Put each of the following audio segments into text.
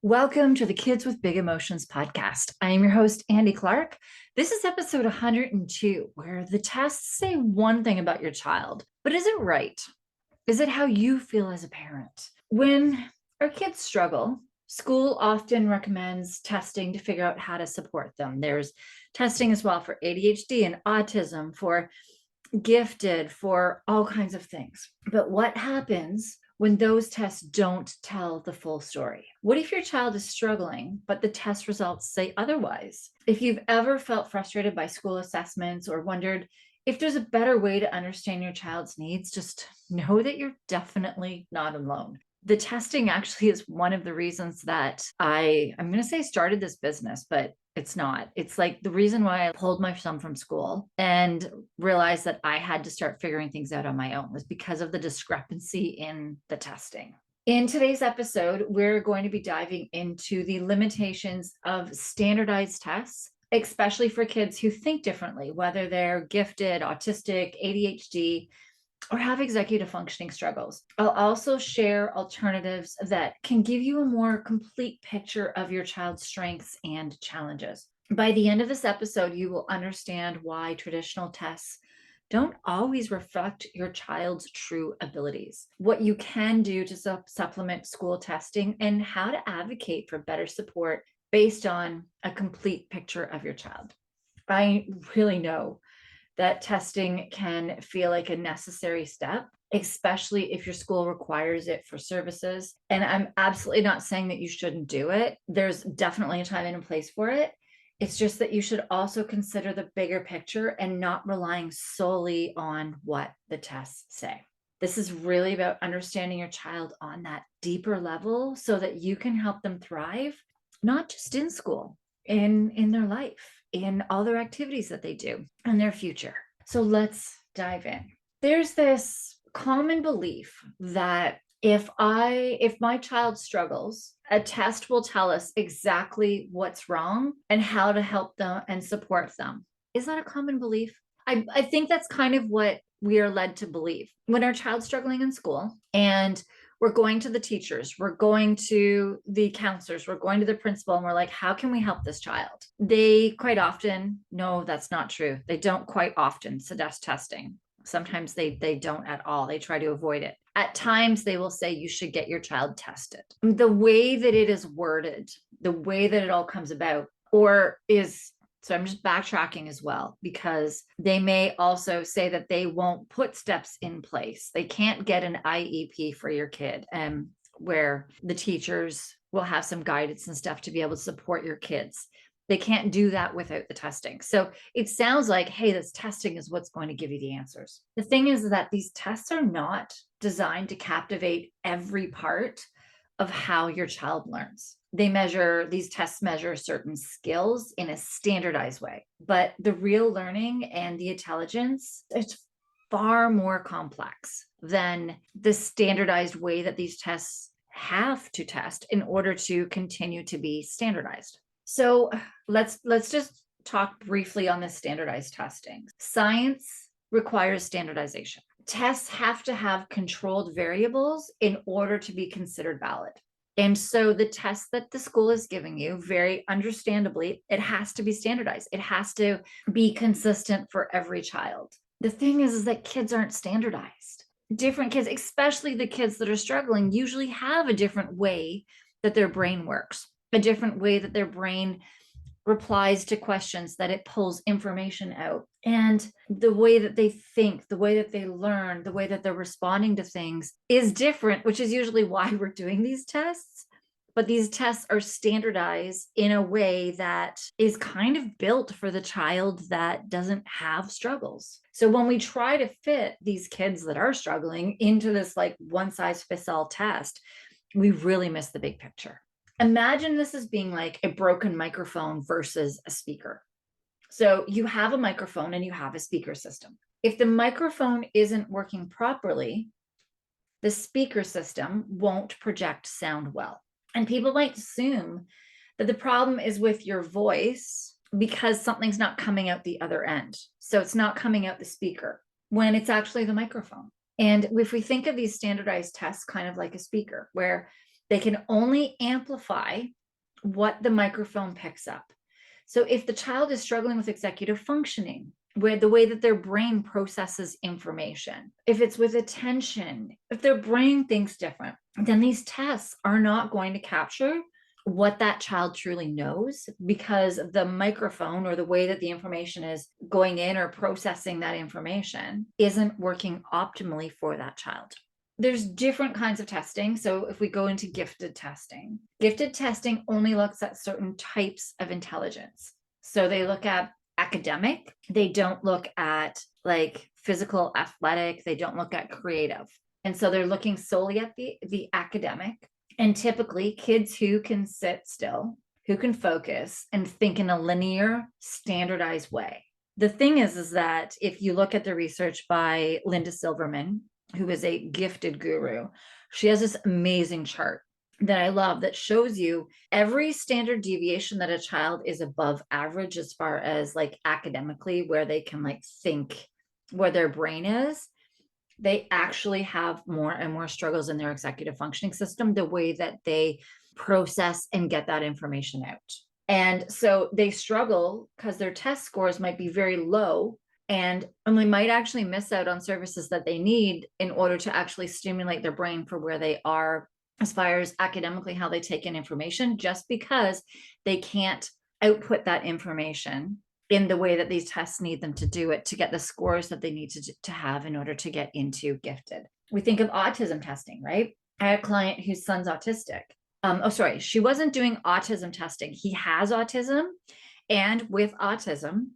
Welcome to the Kids with Big Emotions podcast. I am your host, Andy Clark. This is episode 102, where the tests say one thing about your child, but is it right? Is it how you feel as a parent? When our kids struggle, school often recommends testing to figure out how to support them. There's testing as well for ADHD and autism, for gifted, for all kinds of things. But what happens when those tests don't tell the full story? What if your child is struggling, but the test results say otherwise? If you've ever felt frustrated by school assessments or wondered if there's a better way to understand your child's needs, just know that you're definitely not alone. The testing actually is one of the reasons that I'm going to say started this business, but it's not. It's like the reason why I pulled my son from school and realized that I had to start figuring things out on my own was because of the discrepancy in the testing. In today's episode, we're going to be diving into the limitations of standardized tests, especially for kids who think differently, whether they're gifted, autistic, ADHD, or have executive functioning struggles. I'll also share alternatives that can give you a more complete picture of your child's strengths and challenges. By the end of this episode, you will understand why traditional tests don't always reflect your child's true abilities, what you can do to supplement school testing, and how to advocate for better support based on a complete picture of your child. I really know that testing can feel like a necessary step, especially if your school requires it for services. And I'm absolutely not saying that you shouldn't do it. There's definitely a time and a place for it. It's just that you should also consider the bigger picture and not relying solely on what the tests say. This is really about understanding your child on that deeper level so that you can help them thrive, not just in school, in their life, in all their activities that they do, and their future. So let's dive in. There's this common belief that if my child struggles, a test will tell us exactly what's wrong and how to help them and support them. Is that a common belief? I think that's kind of what we are led to believe. When our child's struggling in school and we're going to the teachers, we're going to the counselors, we're going to the principal, and we're like, how can we help this child? They quite often, no, that's not true. They don't quite often suggest testing. Sometimes they don't at all. They try to avoid it. At times, they will say you should get your child tested. The way that it is worded, the way that it all comes about, so I'm just backtracking as well, because they may also say that they won't put steps in place. They can't get an IEP for your kid, where the teachers will have some guidance and stuff to be able to support your kids. They can't do that without the testing. So it sounds like, hey, this testing is what's going to give you the answers. The thing is that these tests are not designed to captivate every part of how your child learns. These tests measure certain skills in a standardized way, but the real learning and the intelligence, it's far more complex than the standardized way that these tests have to test in order to continue to be standardized. So let's just talk briefly on this standardized testing. Science requires standardization. Tests have to have controlled variables in order to be considered valid. And so the test that the school is giving you, very understandably, it has to be standardized. It has to be consistent for every child. The thing is that kids aren't standardized. Different kids, especially the kids that are struggling, usually have a different way that their brain works, a different way that their brain replies to questions, that it pulls information out. And the way that they think, the way that they learn, the way that they're responding to things is different, which is usually why we're doing these tests. But these tests are standardized in a way that is kind of built for the child that doesn't have struggles. So when we try to fit these kids that are struggling into this like one size fits all test, we really miss the big picture. Imagine this as being like a broken microphone versus a speaker. So you have a microphone and you have a speaker system. If the microphone isn't working properly, the speaker system won't project sound well. And people might assume that the problem is with your voice because something's not coming out the other end. So it's not coming out the speaker when it's actually the microphone. And if we think of these standardized tests kind of like a speaker, where They can only amplify what the microphone picks up. So if the child is struggling with executive functioning, where the way that their brain processes information, if it's with attention, if their brain thinks different, then these tests are not going to capture what that child truly knows, because the microphone or the way that the information is going in or processing that information isn't working optimally for that child. There's different kinds of testing. So if we go into gifted testing only looks at certain types of intelligence. So they look at academic, they don't look at like physical, athletic, they don't look at creative. And so they're looking solely at the academic. And typically kids who can sit still, who can focus and think in a linear, standardized way. The thing is that if you look at the research by Linda Silverman, who is a gifted guru, she has this amazing chart that I love that shows you every standard deviation that a child is above average as far as like academically, where they can like think, where their brain is. They actually have more and more struggles in their executive functioning system, the way that they process and get that information out. And so they struggle because their test scores might be very low, and they might actually miss out on services that they need in order to actually stimulate their brain for where they are as far as academically, how they take in information, just because they can't output that information in the way that these tests need them to do it to get the scores that they need to have in order to get into gifted. We think of autism testing, right? I had a client whose son's autistic. She wasn't doing autism testing. He has autism. And with autism,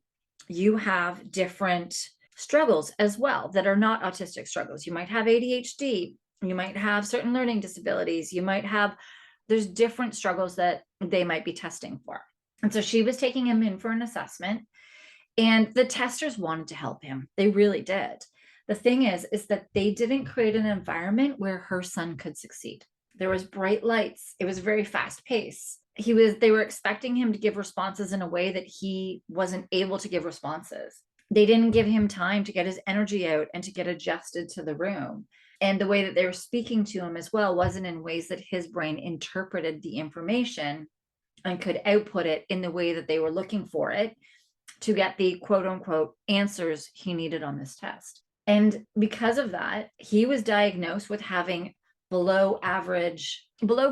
you have different struggles as well that are not autistic struggles. You might have ADHD. You might have certain learning disabilities. There's different struggles that they might be testing for. And so she was taking him in for an assessment, and the testers wanted to help him. They really did. The thing is that they didn't create an environment where her son could succeed. There was bright lights. It was very fast paced. They were expecting him to give responses in a way that he wasn't able to give responses. They didn't give him time to get his energy out and to get adjusted to the room. And the way that they were speaking to him as well wasn't in ways that his brain interpreted the information and could output it in the way that they were looking for it to get the quote unquote answers he needed on this test. And because of that, he was diagnosed with having below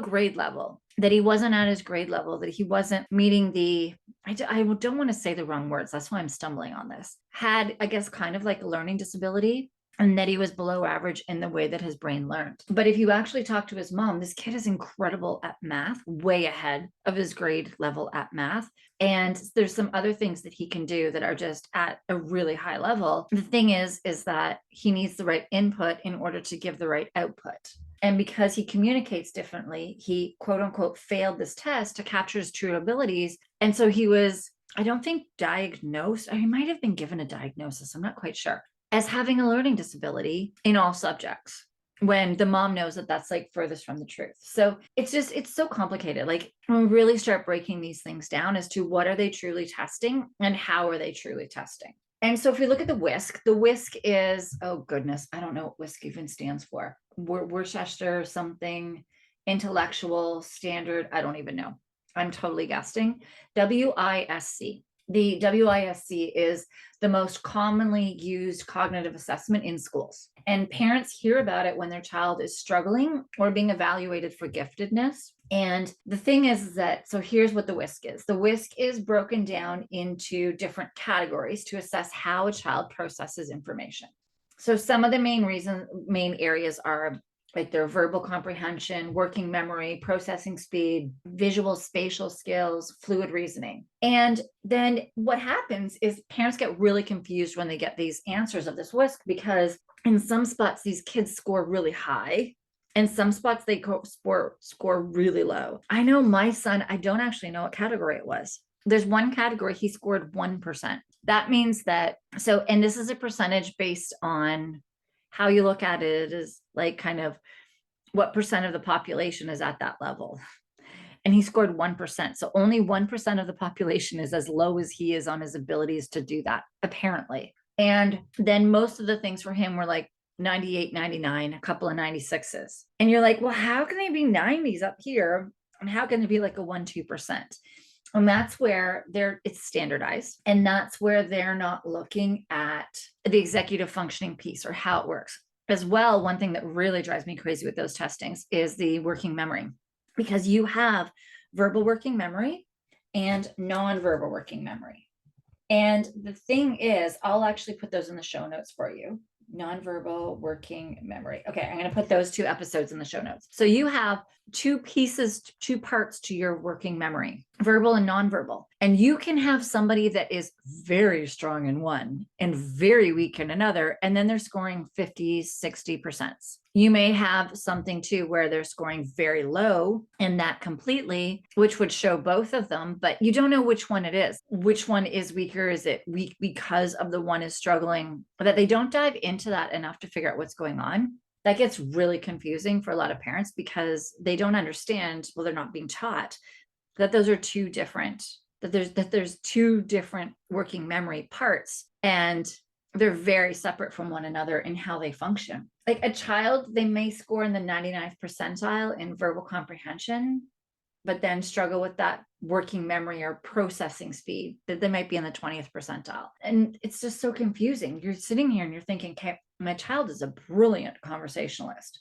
grade level, that he wasn't at his grade level, that he wasn't meeting I don't want to say the wrong words. That's why I'm stumbling on this. Had, I guess, kind of like a learning disability, and that he was below average in the way that his brain learned. But if you actually talk to his mom, this kid is incredible at math, way ahead of his grade level at math. And there's some other things that he can do that are just at a really high level. The thing is that he needs the right input in order to give the right output. And because he communicates differently, he quote unquote failed this test to capture his true abilities. And so he was, I don't think diagnosed, or he might have been given a diagnosis, I'm not quite sure, as having a learning disability in all subjects, when the mom knows that that's like furthest from the truth. So it's so complicated. Like when we really start breaking these things down as to what are they truly testing and how are they truly testing. And so if we look at the WISC is, oh goodness, I don't know what WISC even stands for. Worcester something, intellectual standard, I don't even know. I'm totally guessing. WISC. The WISC is the most commonly used cognitive assessment in schools. And parents hear about it when their child is struggling or being evaluated for giftedness. And the thing is that, so here's what the WISC is. The WISC is broken down into different categories to assess how a child processes information. So some of the main areas are like their verbal comprehension, working memory, processing speed, visual spatial skills, fluid reasoning. And then what happens is parents get really confused when they get these answers of this WISC, because in some spots, these kids score really high. In some spots, they score really low. I know my son, I don't actually know what category it was. There's one category, he scored 1%. That means that, and this is a percentage based on how you look at it, is like kind of what percent of the population is at that level. And he scored 1%. So only 1% of the population is as low as he is on his abilities to do that, apparently. And then most of the things for him were like 98, 99, a couple of 96s. And you're like, well, how can they be 90s up here? And how can it be like a 1-2%? And that's where it's standardized. And that's where they're not looking at the executive functioning piece or how it works. As well, one thing that really drives me crazy with those testings is the working memory, because you have verbal working memory and nonverbal working memory. And the thing is, I'll actually put those in the show notes for you. Nonverbal working memory. Okay, I'm going to put those 2 episodes in the show notes. So you have 2 parts to your working memory, verbal and nonverbal. And you can have somebody that is very strong in one and very weak in another, and then they're scoring 50, 60%. You may have something too where they're scoring very low in that completely, which would show both of them, but you don't know which one it is. Which one is weaker? Is it weak because of the one is struggling? That they don't dive into that enough to figure out what's going on. That gets really confusing for a lot of parents because they don't understand, well, they're not being taught that those are 2 different, that there's 2 different working memory parts, and they're very separate from one another in how they function. Like a child, they may score in the 99th percentile in verbal comprehension, but then struggle with that working memory or processing speed, that they might be in the 20th percentile. And it's just so confusing. You're sitting here and you're thinking, okay, my child is a brilliant conversationalist,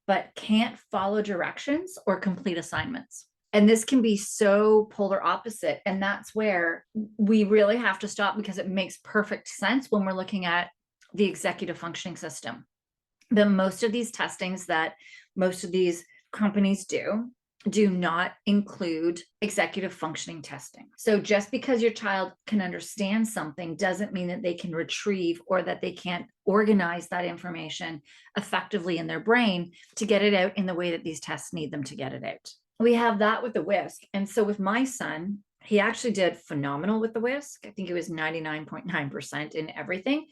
but can't follow directions or complete assignments. And this can be so polar opposite. And that's where we really have to stop, because it makes perfect sense when we're looking at the executive functioning system. But most of these testings that most of these companies do not include executive functioning testing. So just because your child can understand something doesn't mean that they can retrieve or that they can't organize that information effectively in their brain to get it out in the way that these tests need them to get it out. We have that with the WISC. And so with my son, he actually did phenomenal with the WISC. I think it was 99.9% in everything.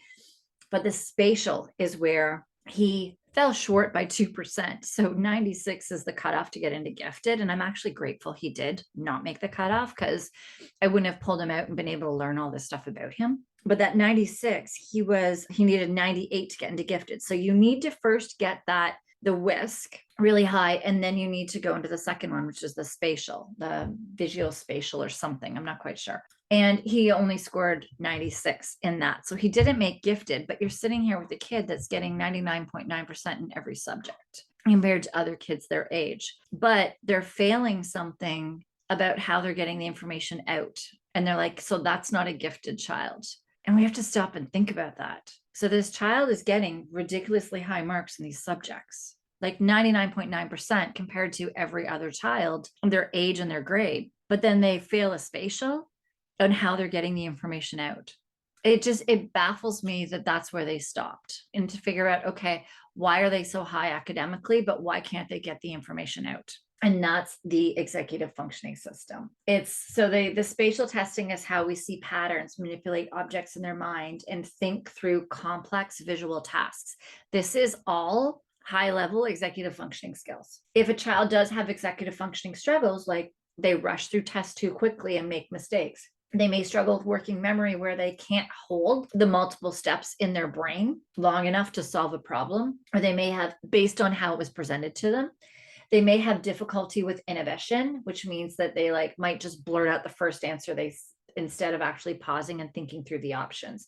But the spatial is where he fell short by 2%. So 96 is the cutoff to get into gifted. And I'm actually grateful he did not make the cutoff, because I wouldn't have pulled him out and been able to learn all this stuff about him. But that 96, he needed 98 to get into gifted. So you need to first get the WISC really high, and then you need to go into the second one, which is the spatial, the visuospatial or something. I'm not quite sure. And he only scored 96 in that. So he didn't make gifted, but you're sitting here with a kid that's getting 99.9% in every subject compared to other kids their age. But they're failing something about how they're getting the information out. And they're like, so that's not a gifted child. And we have to stop and think about that. So this child is getting ridiculously high marks in these subjects, like 99.9% compared to every other child, their age and their grade. But then they fail a spatial on how they're getting the information out. It baffles me that that's where they stopped, and to figure out, okay, why are they so high academically, but why can't they get the information out? And that's the executive functioning system. The spatial testing is how we see patterns, manipulate objects in their mind, and think through complex visual tasks. This is all high level executive functioning skills. If a child does have executive functioning struggles, like they rush through tests too quickly and make mistakes, they may struggle with working memory, where they can't hold the multiple steps in their brain long enough to solve a problem, or they may have, based on how it was presented to them, they may have difficulty with inhibition, which means that they might just blurt out the first answer instead of actually pausing and thinking through the options.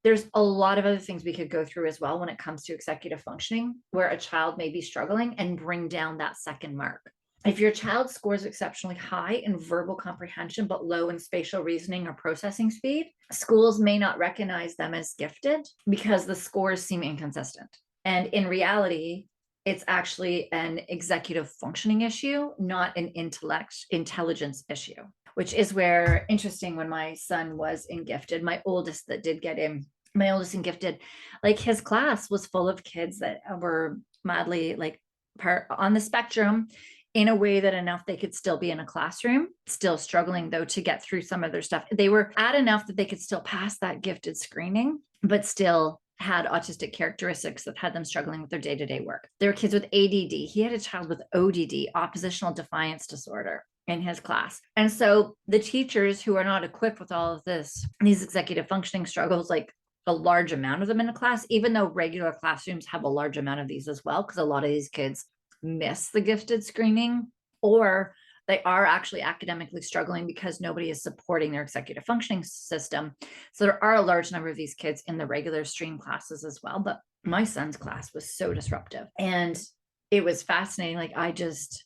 There's a lot of other things we could go through as well when it comes to executive functioning, where a child may be struggling and bring down that second mark. If your child scores exceptionally high in verbal comprehension, but low in spatial reasoning or processing speed, schools may not recognize them as gifted because the scores seem inconsistent. And in reality, it's actually an executive functioning issue, not an intelligence issue, which is where, interesting, when my son was in gifted, my oldest in gifted, his class was full of kids that were madly on the spectrum, in a way that enough they could still be in a classroom, still struggling though to get through some of their stuff. They were at enough that they could still pass that gifted screening, but still had autistic characteristics that had them struggling with their day-to-day work. There were kids with ADD. He had a child with ODD, oppositional defiance disorder, in his class. And so the teachers who are not equipped with all of these executive functioning struggles, a large amount of them in a class, even though regular classrooms have a large amount of these as well, because a lot of these kids miss the gifted screening, or they are actually academically struggling because nobody is supporting their executive functioning system. So there are a large number of these kids in the regular stream classes as well. But my son's class was so disruptive. And it was fascinating.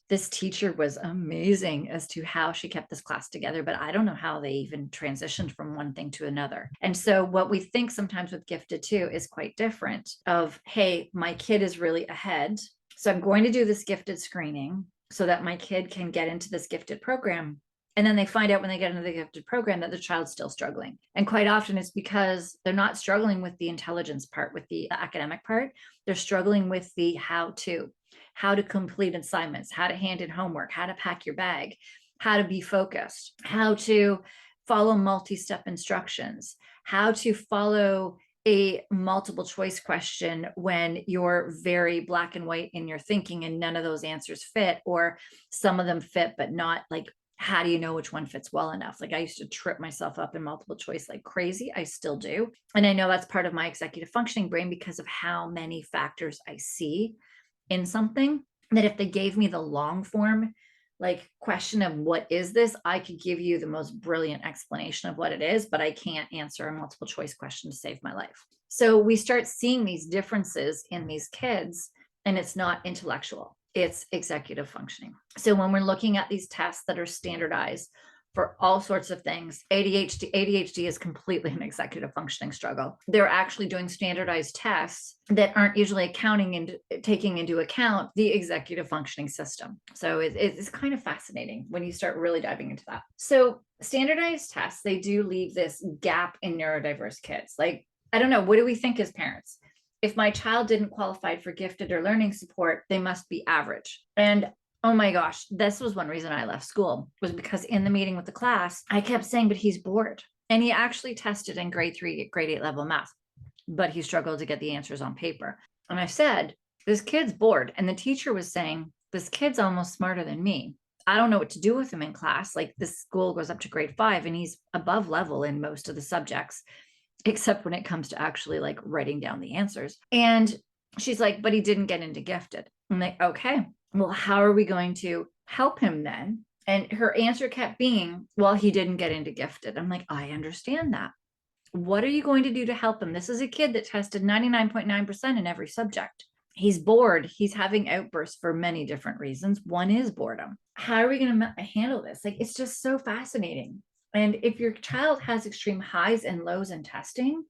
This teacher was amazing as to how she kept this class together, but I don't know how they even transitioned from one thing to another. And so what we think sometimes with gifted too is quite different of, hey, my kid is really ahead, so I'm going to do this gifted screening so that my kid can get into this gifted program. And then they find out when they get into the gifted program that the child's still struggling. And quite often it's because they're not struggling with the intelligence part, with the academic part. They're struggling with the how to complete assignments, how to hand in homework, how to pack your bag, how to be focused, how to follow multi-step instructions, how to follow a multiple choice question when you're very black and white in your thinking and none of those answers fit, or some of them fit, but not like, how do you know which one fits well enough? Like I used to trip myself up in multiple choice like crazy. I still do. And I know that's part of my executive functioning brain because of how many factors I see in something, that if they gave me the long form like question of what is this, I could give you the most brilliant explanation of what it is, but I can't answer a multiple choice question to save my life. So we start seeing these differences in these kids, and it's not intellectual, it's executive functioning. So when we're looking at these tests that are standardized for all sorts of things, ADHD is completely an executive functioning struggle. They're actually doing standardized tests that aren't usually taking into account the executive functioning system. So it's kind of fascinating when you start really diving into that. So standardized tests, they do leave this gap in neurodiverse kids. Like, I don't know, what do we think as parents? If my child didn't qualify for gifted or learning support, they must be average. And oh my gosh, this was one reason I left school, was because in the meeting with the class, I kept saying, but he's bored. And he actually tested in grade 3, grade 8 level math, but he struggled to get the answers on paper. And I said, this kid's bored. And the teacher was saying, this kid's almost smarter than me. I don't know what to do with him in class. Like this school goes up to grade 5 and he's above level in most of the subjects, except when it comes to actually like writing down the answers. And she's like, but he didn't get into gifted. I'm like, okay, well, how are we going to help him then? And her answer kept being, well, he didn't get into gifted. I'm like, I understand that. What are you going to do to help him? This is a kid that tested 99.9% in every subject. He's bored. He's having outbursts for many different reasons. One is boredom. How are we going to handle this? Like, it's just so fascinating. And if your child has extreme highs and lows in testing,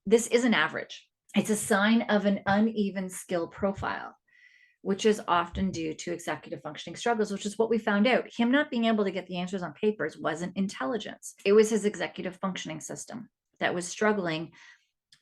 this isn't average. It's a sign of an uneven skill profile, which is often due to executive functioning struggles, which is what we found out. Him not being able to get the answers on papers wasn't intelligence. It was his executive functioning system that was struggling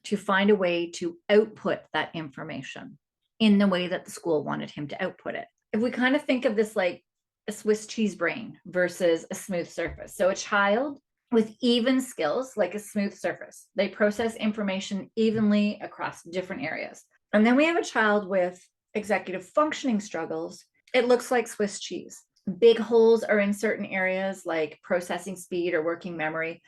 to find a way to output that information in the way that the school wanted him to output it. If we kind of think of this like a Swiss cheese brain versus a smooth surface. So a child with even skills, like a smooth surface, they process information evenly across different areas. And then we have a child with executive functioning struggles. It looks like Swiss cheese. Big holes are in certain areas like processing speed or working memory,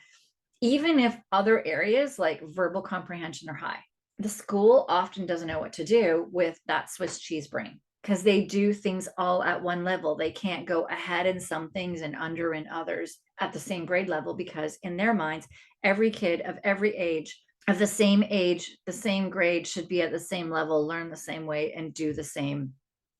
even if other areas like verbal comprehension are high. The school often doesn't know what to do with that Swiss cheese brain because they do things all at one level. They can't go ahead in some things and under in others at the same grade level, because in their minds, every kid of every age, of the same age, the same grade, should be at the same level, learn the same way, and do the same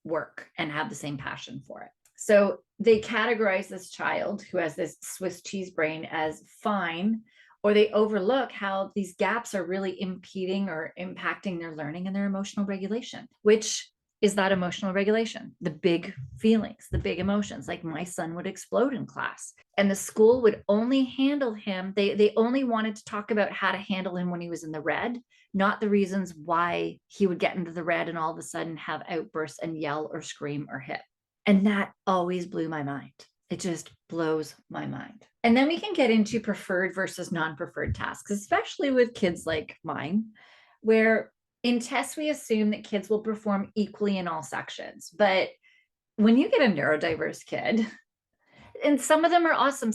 work and have the same passion for it. So they categorize this child who has this Swiss cheese brain as fine, or they overlook how these gaps are really impeding or impacting their learning and their emotional regulation, which is that emotional regulation, the big feelings, the big emotions. Like my son would explode in class, and the school would only handle him. They only wanted to talk about how to handle him when he was in the red, not the reasons why he would get into the red and all of a sudden have outbursts and yell or scream or hit. And that always blew my mind. It just blows my mind. And then we can get into preferred versus non-preferred tasks, especially with kids like mine, where in tests, we assume that kids will perform equally in all sections. But when you get a neurodiverse kid, and some of them are awesome,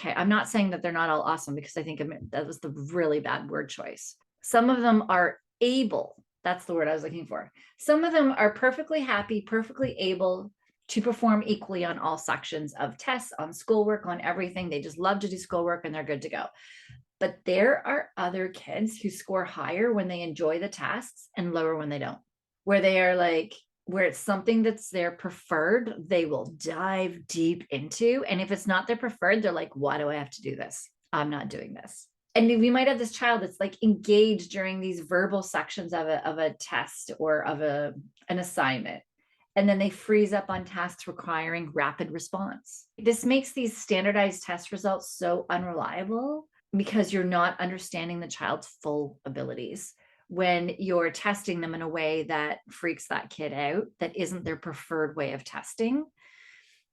I'm not saying that they're not all awesome, because I think that was the really bad word choice. Some of them are able. That's the word I was looking for. Some of them are perfectly happy, perfectly able to perform equally on all sections of tests, on schoolwork, on everything. They just love to do schoolwork and they're good to go. But there are other kids who score higher when they enjoy the tasks and lower when they don't, where they are like, where it's something that's their preferred, they will dive deep into. And if it's not their preferred, they're like, why do I have to do this? I'm not doing this. And we might have this child that's like engaged during these verbal sections of a test or of an assignment. And then they freeze up on tasks requiring rapid response. This makes these standardized test results so unreliable because you're not understanding the child's full abilities. When you're testing them in a way that freaks that kid out, that isn't their preferred way of testing,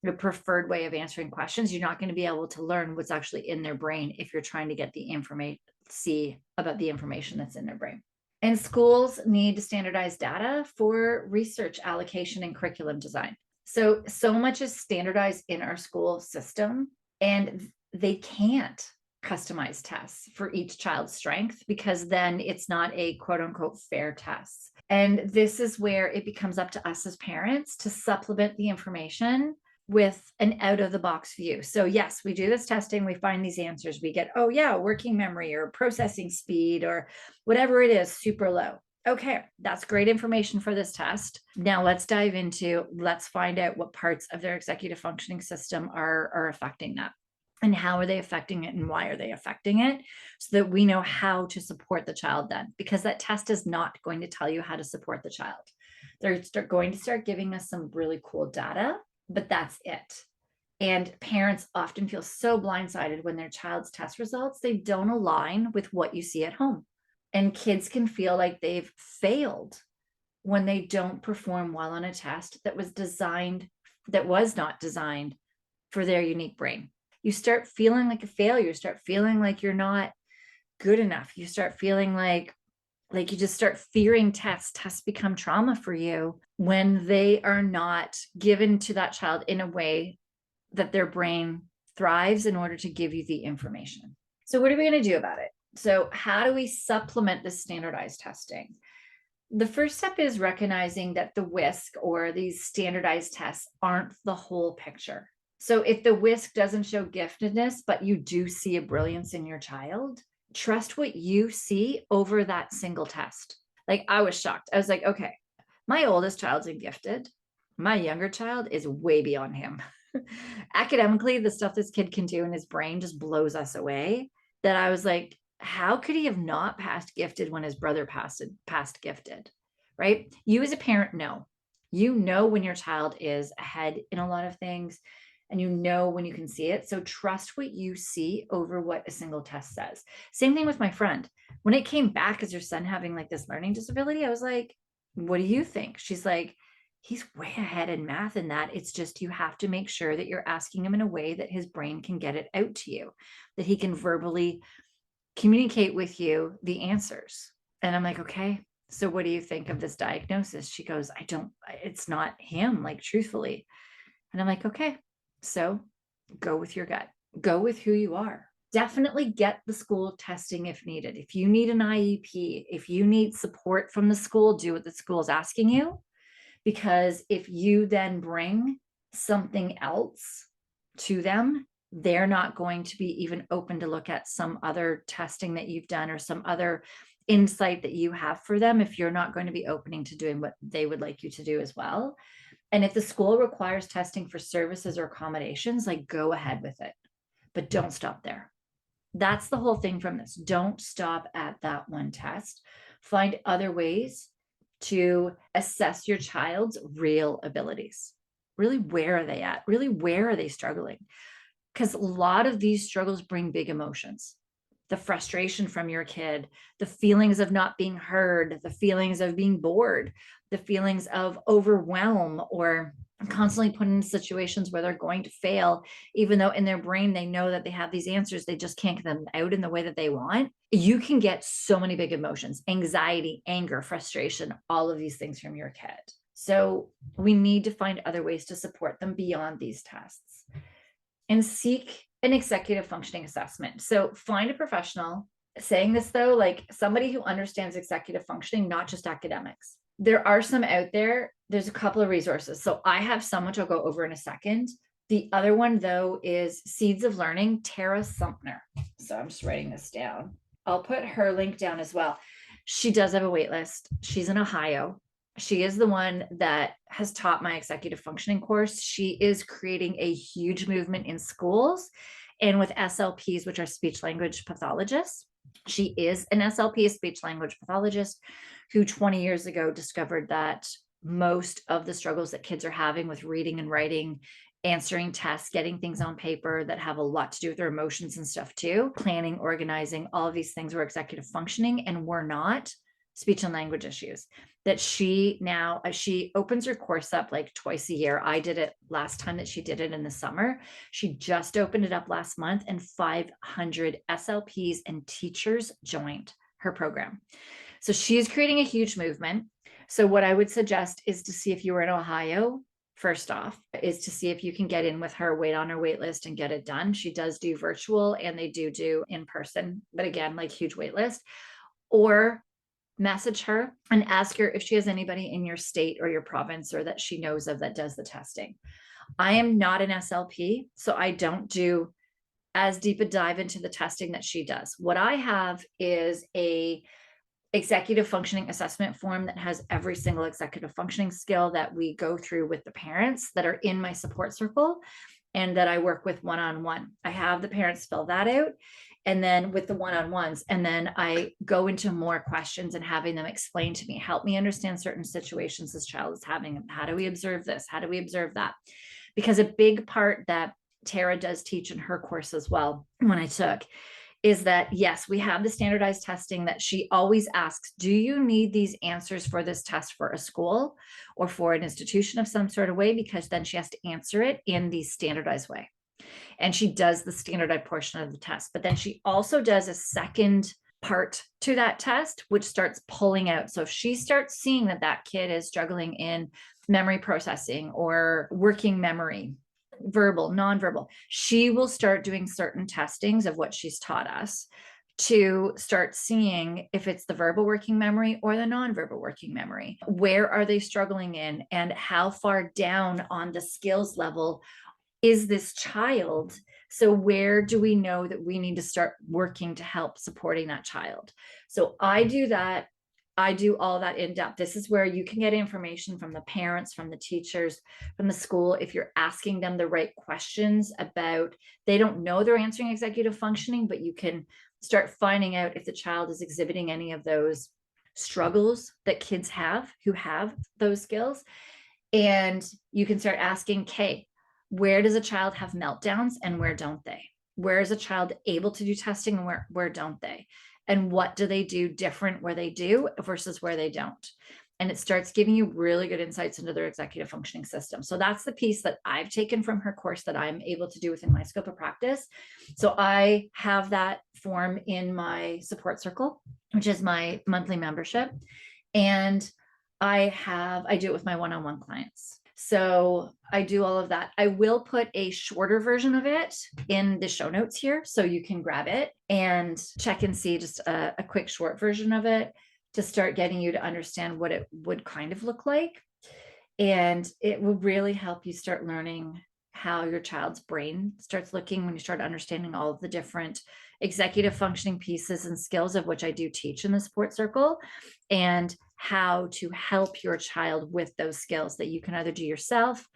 your preferred way of answering questions, you're not going to be able to learn what's actually in their brain if you're trying to get the information, see about the information that's in their brain. And schools need standardized data for research allocation and curriculum design. So much is standardized in our school system, and they can't customize tests for each child's strength because then it's not a quote unquote fair test. And this is where it becomes up to us as parents to supplement the information with an out of the box view. So yes, we do this testing, we find these answers, we get, oh yeah, working memory or processing speed or whatever it is, super low. Okay, that's great information for this test. Now let's dive into, let's find out what parts of their executive functioning system are affecting that. And how are they affecting it and why are they affecting it, so that we know how to support the child then, because that test is not going to tell you how to support the child. They're going to start giving us some really cool data, but that's it. And parents often feel so blindsided when their child's test results, they don't align with what you see at home. And kids can feel like they've failed when they don't perform well on a test that was not designed for their unique brain. You start feeling like a failure, you start feeling like you're not good enough. You start feeling like you just start fearing tests. Tests become trauma for you when they are not given to that child in a way that their brain thrives in order to give you the information. So what are we going to do about it? So how do we supplement this standardized testing? The first step is recognizing that the WISC or these standardized tests aren't the whole picture. So if the WISC doesn't show giftedness, but you do see a brilliance in your child, trust what you see over that single test. Like I was shocked. I was like, okay, my oldest child's gifted. My younger child is way beyond him. Academically, the stuff this kid can do in his brain just blows us away. That I was like, how could he have not passed gifted when his brother passed gifted, right? You as a parent know. You know when your child is ahead in a lot of things, and you know when you can see it. So trust what you see over what a single test says. Same thing with my friend. When it came back as your son having like this learning disability, I was like, what do you think? She's like, he's way ahead in math and that. It's just you have to make sure that you're asking him in a way that his brain can get it out to you, that he can verbally communicate with you the answers. And I'm like, okay, so what do you think of this diagnosis? She goes, it's not him, like truthfully. And I'm like, okay, so go with your gut, go with who you are. Definitely get the school testing if needed. If you need an IEP, if you need support from the school, do what the school is asking you. Because if you then bring something else to them, they're not going to be even open to look at some other testing that you've done or some other insight that you have for them if you're not going to be opening to doing what they would like you to do as well. And if the school requires testing for services or accommodations, like go ahead with it, but don't stop there. That's the whole thing from this. Don't stop at that one test. Find other ways to assess your child's real abilities. Really, where are they at? Really, where are they struggling? Because a lot of these struggles bring big emotions. The frustration from your kid, the feelings of not being heard, the feelings of being bored, the feelings of overwhelm, or constantly put in situations where they're going to fail, even though in their brain they know that they have these answers, they just can't get them out in the way that they want. You can get so many big emotions, anxiety, anger, frustration, all of these things from your kid. So we need to find other ways to support them beyond these tests. And seek an executive functioning assessment. So find a professional Saying this though, like somebody who understands executive functioning, not just academics. There are some out there. There's a couple of resources. So I have some, which I'll go over in a second. The other one though is Seeds of Learning, Tara Sumpner. So I'm just writing this down. I'll put her link down as well. She does have a wait list. She's in Ohio. She is the one that has taught my executive functioning course. She is creating a huge movement in schools and with SLPs, which are speech language pathologists. She is an SLP, a speech language pathologist, who 20 years ago discovered that most of the struggles that kids are having with reading and writing, answering tests, getting things on paper that have a lot to do with their emotions and stuff too, planning, organizing, all of these things were executive functioning and were not speech and language issues. That she opens her course up like twice a year. I did it last time that she did it in the summer. She just opened it up last month and 500 SLPs and teachers joined her program. So she is creating a huge movement. So what I would suggest is to see if you were in Ohio, first off, is to see if you can get in with her, wait on her wait list and get it done. She does do virtual and they do in person, but again, like huge wait list. Or message her and ask her if she has anybody in your state or your province or that she knows of that does the testing. I am not an SLP, so I don't do as deep a dive into the testing that she does. What I have is a executive functioning assessment form that has every single executive functioning skill that we go through with the parents that are in my support circle and that I work with one-on-one. I have the parents fill that out and then with the one-on-ones, and then I go into more questions and having them explain to me, help me understand certain situations this child is having. How do we observe this? How do we observe that? Because a big part that Tara does teach in her course as well, when I took, is that yes, we have the standardized testing that she always asks, do you need these answers for this test for a school or for an institution of some sort of way? Because then she has to answer it in the standardized way. And she does the standardized portion of the test, but then she also does a second part to that test, which starts pulling out. So if she starts seeing that that kid is struggling in memory processing or working memory, verbal, nonverbal, she will start doing certain testings of what she's taught us to start seeing if it's the verbal working memory or the nonverbal working memory. Where are they struggling in and how far down on the skills level is this child? So where do we know that we need to start working to help supporting that child? So I do that. I do all that in depth. This is where you can get information from the parents, from the teachers, from the school. If you're asking them the right questions about, they don't know they're answering executive functioning, but you can start finding out if the child is exhibiting any of those struggles that kids have who have those skills. And you can start asking, okay, where does a child have meltdowns and where don't they? Where is a child able to do testing and where don't they? And what do they do different where they do versus where they don't? And it starts giving you really good insights into their executive functioning system. So that's the piece that I've taken from her course that I'm able to do within my scope of practice. So I have that form in my support circle, which is my monthly membership. And I do it with my one-on-one clients. So I do all of that. I will put a shorter version of it in the show notes here so you can grab it and check and see just a quick short version of it to start getting you to understand what it would kind of look like. And it will really help you start learning how your child's brain starts looking when you start understanding all of the different executive functioning pieces and skills, of which I do teach in the support circle, and how to help your child with those skills that you can either do yourself,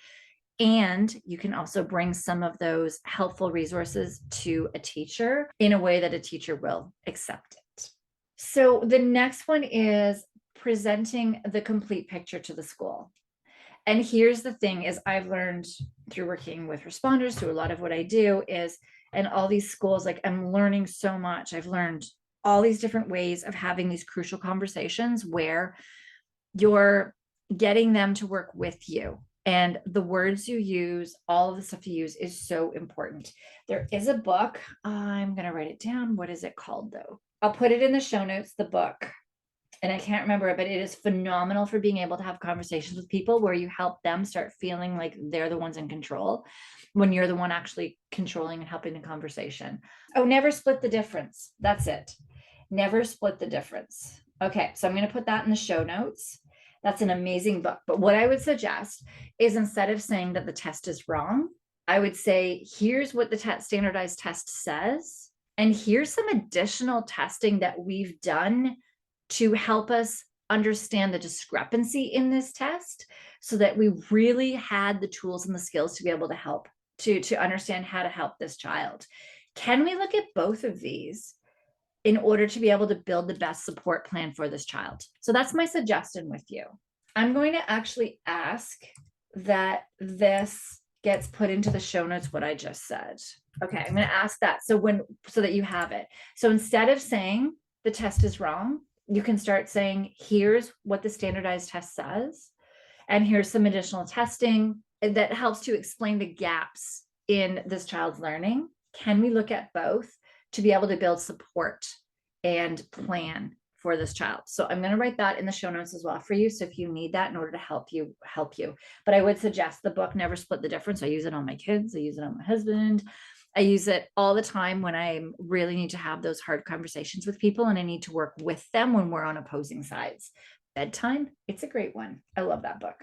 and you can also bring some of those helpful resources to a teacher in a way that a teacher will accept it. So the next one is presenting the complete picture to the school. And here's the thing is I've learned through working with responders, through a lot of what I do is, and all these schools, like I'm learning so much. I've learned all these different ways of having these crucial conversations where you're getting them to work with you. And the words you use, all of the stuff you use is so important. There is a book. I'm going to write it down. What is it called though? I'll put it in the show notes, the book. And I can't remember it, but it is phenomenal for being able to have conversations with people where you help them start feeling like they're the ones in control when you're the one actually controlling and helping the conversation. Oh, never split the difference. That's it. Never Split the Difference. Okay, so I'm going to put that in the show notes. That's an amazing book. But what I would suggest is instead of saying that the test is wrong, I would say, here's what the standardized test says. And here's some additional testing that we've done to help us understand the discrepancy in this test so that we really had the tools and the skills to be able to help to understand how to help this child. Can we look at both of these in order to be able to build the best support plan for this child? So that's my suggestion with you. I'm going to actually ask that this gets put into the show notes, what I just said. Okay, I'm going to ask that so that you have it. So instead of saying the test is wrong, you can start saying, here's what the standardized test says, and here's some additional testing that helps to explain the gaps in this child's learning. Can we look at both to be able to build support and plan for this child? So I'm going to write that in the show notes as well for you. So if you need that in order to help you. But I would suggest the book, Never Split the Difference. I use it on my kids. I use it on my husband. I use it all the time when I really need to have those hard conversations with people and I need to work with them when we're on opposing sides. Bedtime, it's a great one. I love that book.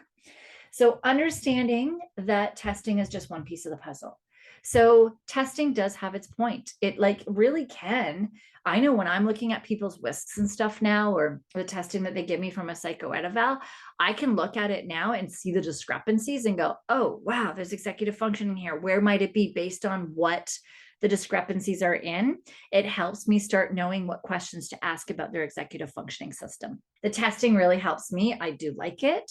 So understanding that testing is just one piece of the puzzle. So testing does have its point. It really can. I know when I'm looking at people's WISCs and stuff now, or the testing that they give me from a psycho eval, I can look at it now and see the discrepancies and go, oh, wow, there's executive functioning here. Where might it be based on what the discrepancies are in? It helps me start knowing what questions to ask about their executive functioning system. The testing really helps me. I do like it.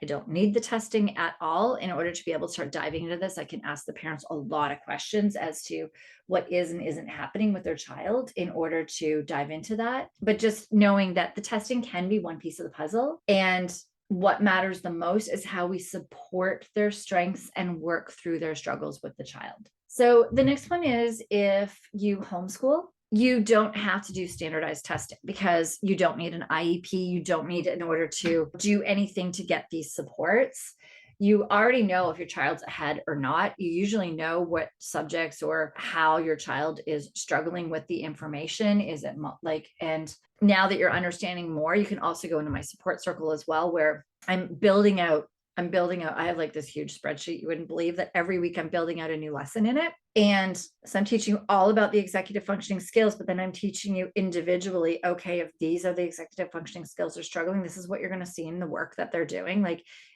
I don't need the testing at all. In order to be able to start diving into this, I can ask the parents a lot of questions as to what is and isn't happening with their child in order to dive into that. But just knowing that the testing can be one piece of the puzzle, and what matters the most is how we support their strengths and work through their struggles with the child. So the next one is, if you homeschool, you don't have to do standardized testing because you don't need an IEP. You don't need it in order to do anything to get these supports. You already know if your child's ahead or not. You usually know what subjects or how your child is struggling with the information. Is it and now that you're understanding more, you can also go into my support circle as well, where I'm building out, I have this huge spreadsheet. You wouldn't believe that every week I'm building out a new lesson in it. And so I'm teaching you all about the executive functioning skills, but then I'm teaching you individually, okay, if these are the executive functioning skills they're struggling, this is what you're going to see in the work that they're doing.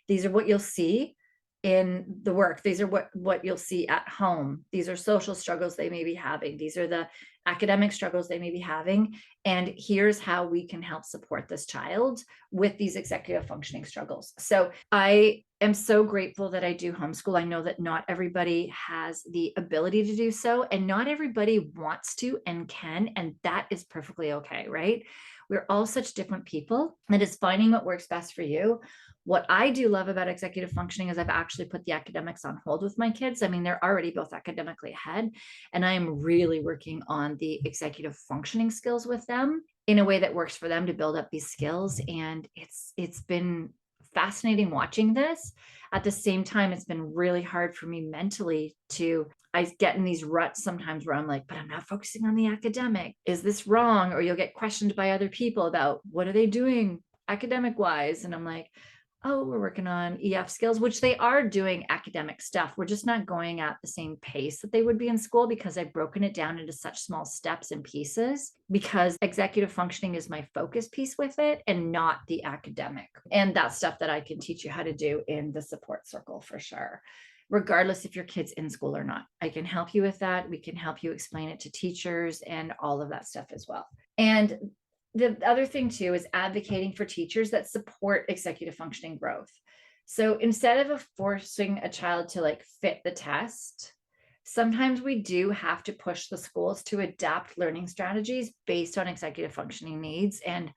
These are what you'll see in the work. These are what you'll see at home. These are social struggles they may be having. These are the academic struggles they may be having. And here's how we can help support this child with these executive functioning struggles. So I am so grateful that I do homeschool. I know that not everybody has the ability to do so, and not everybody wants to and can, and that is perfectly okay, right? We're all such different people. It is finding what works best for you. What I do love about executive functioning is I've actually put the academics on hold with my kids. I mean, they're already both academically ahead, and I am really working on the executive functioning skills with them in a way that works for them to build up these skills. And it's been fascinating watching this. At the same time, it's been really hard for me mentally I get in these ruts sometimes where I'm like, but I'm not focusing on the academic. Is this wrong? Or you'll get questioned by other people about what are they doing academic wise? And I'm like, oh, we're working on EF skills, which they are doing academic stuff. We're just not going at the same pace that they would be in school, because I've broken it down into such small steps and pieces, because executive functioning is my focus piece with it and not the academic. And that's stuff that I can teach you how to do in the support circle for sure. Regardless if your kid's in school or not, I can help you with that. We can help you explain it to teachers and all of that stuff as well. And the other thing too is advocating for teachers that support executive functioning growth. So instead of forcing a child to fit the test, sometimes we do have to push the schools to adapt learning strategies based on executive functioning needs. And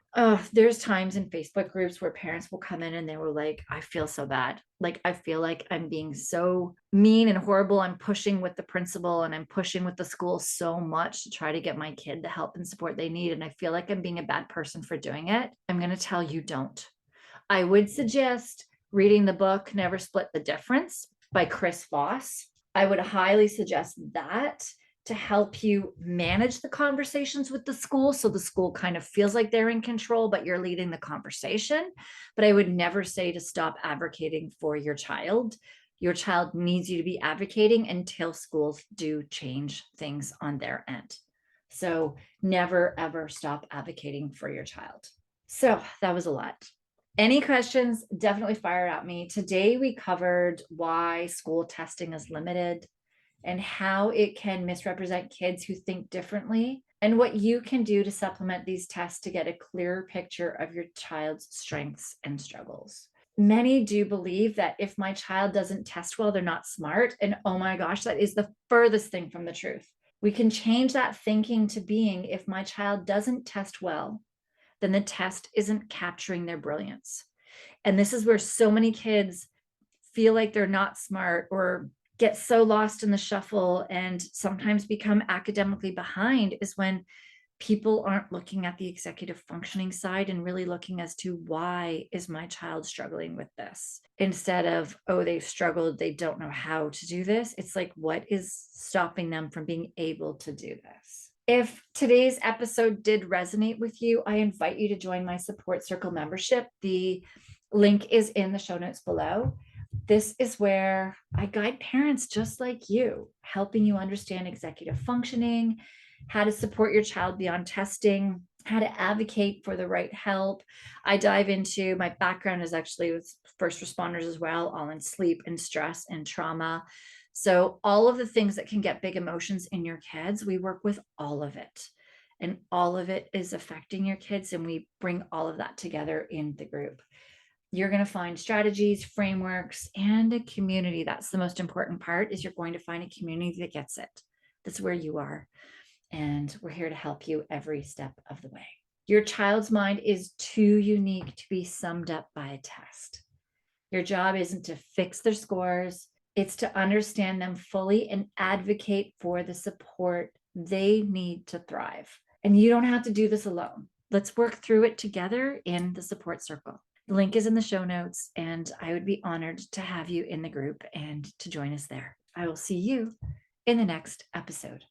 there's times in Facebook groups where parents will come in and they were like, I feel so bad. I feel like I'm being so mean and horrible. I'm pushing with the principal and I'm pushing with the school so much to try to get my kid the help and support they need. And I feel like I'm being a bad person for doing it. I'm going to tell you, don't. I would suggest reading the book, Never Split the Difference by Chris Voss. I would highly suggest that to help you manage the conversations with the school. So the school kind of feels like they're in control, but you're leading the conversation. But I would never say to stop advocating for your child. Your child needs you to be advocating until schools do change things on their end. So never, ever stop advocating for your child. So that was a lot. Any questions, definitely fire at me. Today, we covered why school testing is limited and how it can misrepresent kids who think differently, and what you can do to supplement these tests to get a clearer picture of your child's strengths and struggles. Many do believe that if my child doesn't test well, they're not smart. And oh my gosh, that is the furthest thing from the truth. We can change that thinking to being, if my child doesn't test well, then the test isn't capturing their brilliance. And this is where so many kids feel like they're not smart or get so lost in the shuffle and sometimes become academically behind, is when people aren't looking at the executive functioning side and really looking as to, why is my child struggling with this? Instead of, oh, they've struggled, they don't know how to do this. It's like, what is stopping them from being able to do this? If today's episode did resonate with you, I invite you to join my support circle membership. The link is in the show notes below. This is where I guide parents just like you, helping you understand executive functioning, how to support your child beyond testing, how to advocate for the right help. I dive into, my background is actually with first responders as well, all in sleep and stress and trauma. So all of the things that can get big emotions in your kids, we work with all of it. And all of it is affecting your kids, and we bring all of that together in the group. You're going to find strategies, frameworks, and a community. That's the most important part, is you're going to find a community that gets it. That's where you are. And we're here to help you every step of the way. Your child's mind is too unique to be summed up by a test. Your job isn't to fix their scores. It's to understand them fully and advocate for the support they need to thrive. And you don't have to do this alone. Let's work through it together in the support circle. The link is in the show notes, and I would be honored to have you in the group and to join us there. I will see you in the next episode.